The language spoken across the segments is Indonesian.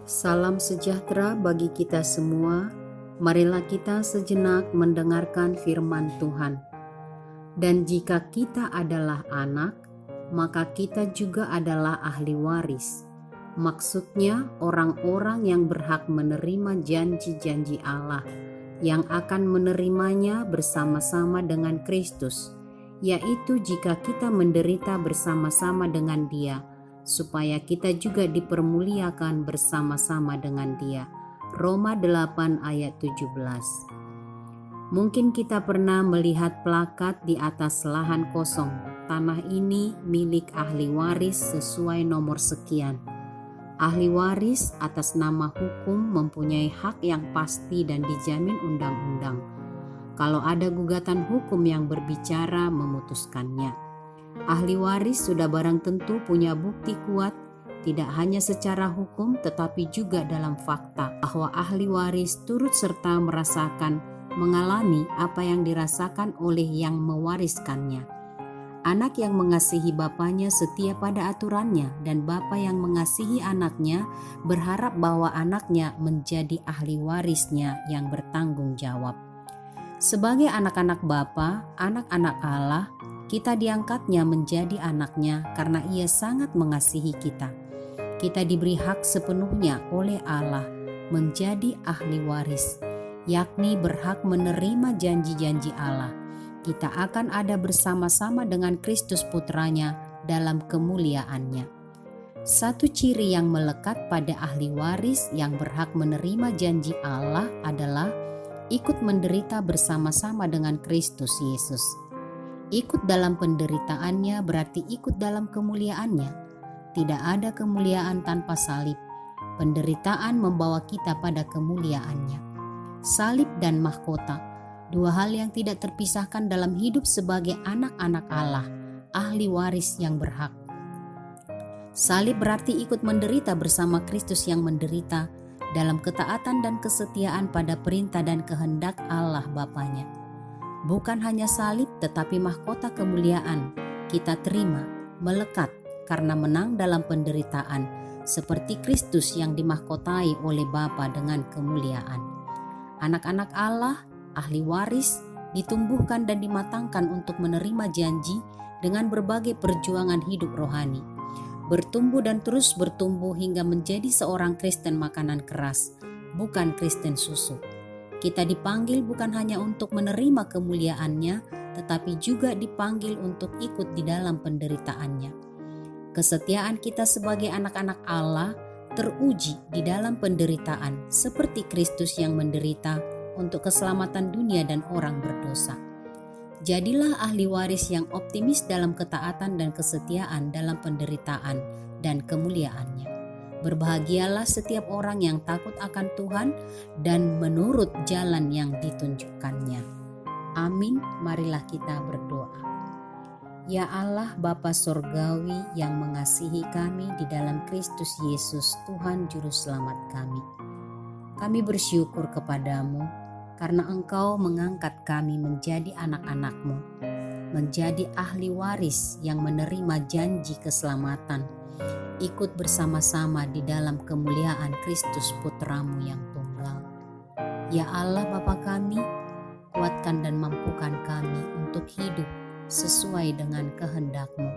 Salam sejahtera bagi kita semua. Marilah kita sejenak mendengarkan firman Tuhan. Dan jika kita adalah anak, maka kita juga adalah ahli waris. Maksudnya orang-orang yang berhak menerima janji-janji Allah, yang akan menerimanya bersama-sama dengan Kristus, yaitu jika kita menderita bersama-sama dengan Dia, supaya kita juga dipermuliakan bersama-sama dengan Dia. Roma 8 ayat 17. Mungkin kita pernah melihat plakat di atas lahan kosong, tanah ini milik ahli waris sesuai nomor sekian. Ahli waris atas nama hukum mempunyai hak yang pasti dan dijamin undang-undang. Kalau ada gugatan hukum yang berbicara memutuskannya. Ahli waris sudah barang tentu punya bukti kuat, tidak hanya secara hukum tetapi juga dalam fakta, bahwa ahli waris turut serta merasakan, mengalami apa yang dirasakan oleh yang mewariskannya. Anak yang mengasihi bapaknya setia pada aturannya, dan bapa yang mengasihi anaknya berharap bahwa anaknya menjadi ahli warisnya yang bertanggung jawab. Sebagai anak-anak Bapa, anak-anak Allah, kita diangkatnya menjadi anaknya karena Ia sangat mengasihi kita. Kita diberi hak sepenuhnya oleh Allah menjadi ahli waris, yakni berhak menerima janji-janji Allah. Kita akan ada bersama-sama dengan Kristus Putranya dalam kemuliaannya. Satu ciri yang melekat pada ahli waris yang berhak menerima janji Allah adalah ikut menderita bersama-sama dengan Kristus Yesus. Ikut dalam penderitaannya berarti ikut dalam kemuliaannya. Tidak ada kemuliaan tanpa salib. Penderitaan membawa kita pada kemuliaannya. Salib dan mahkota, dua hal yang tidak terpisahkan dalam hidup sebagai anak-anak Allah, ahli waris yang berhak. Salib berarti ikut menderita bersama Kristus yang menderita dalam ketaatan dan kesetiaan pada perintah dan kehendak Allah Bapanya. Bukan hanya salib tetapi mahkota kemuliaan kita terima, melekat karena menang dalam penderitaan, seperti Kristus yang dimahkotai oleh Bapa dengan kemuliaan. Anak-anak Allah, ahli waris, ditumbuhkan dan dimatangkan untuk menerima janji dengan berbagai perjuangan hidup rohani. Bertumbuh dan terus bertumbuh hingga menjadi seorang Kristen makanan keras, bukan Kristen susu. Kita dipanggil bukan hanya untuk menerima kemuliaannya, tetapi juga dipanggil untuk ikut di dalam penderitaannya. Kesetiaan kita sebagai anak-anak Allah teruji di dalam penderitaan, seperti Kristus yang menderita untuk keselamatan dunia dan orang berdosa. Jadilah ahli waris yang optimis dalam ketaatan dan kesetiaan dalam penderitaan dan kemuliaannya. Berbahagialah setiap orang yang takut akan Tuhan dan menurut jalan yang ditunjukkannya. Amin. Marilah kita berdoa. Ya Allah Bapa Sorgawi yang mengasihi kami di dalam Kristus Yesus Tuhan Juru Selamat kami. Kami bersyukur kepadamu karena Engkau mengangkat kami menjadi anak-anak-Mu, menjadi ahli waris yang menerima janji keselamatan, ikut bersama-sama di dalam kemuliaan Kristus Putramu yang tunggal. Ya Allah Bapa kami, kuatkan dan mampukan kami untuk hidup sesuai dengan kehendak-Mu,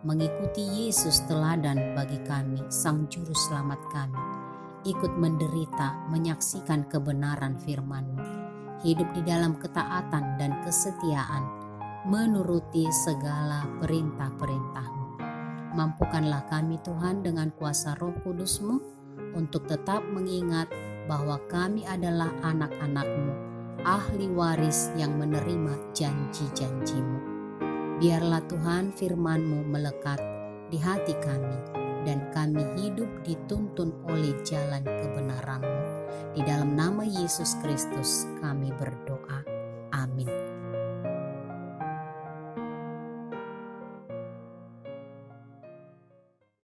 mengikuti Yesus teladan bagi kami, Sang Juru Selamat kami, ikut menderita, menyaksikan kebenaran firman-Mu, hidup di dalam ketaatan dan kesetiaan, menuruti segala perintah-perintah-Mu. Mampukanlah kami Tuhan dengan kuasa Roh Kudus-Mu untuk tetap mengingat bahwa kami adalah anak-anak-Mu, ahli waris yang menerima janji-janji-Mu. Biarlah Tuhan firman-Mu melekat di hati kami dan kami hidup dituntun oleh jalan kebenaran-Mu. Di dalam nama Yesus Kristus kami berdoa.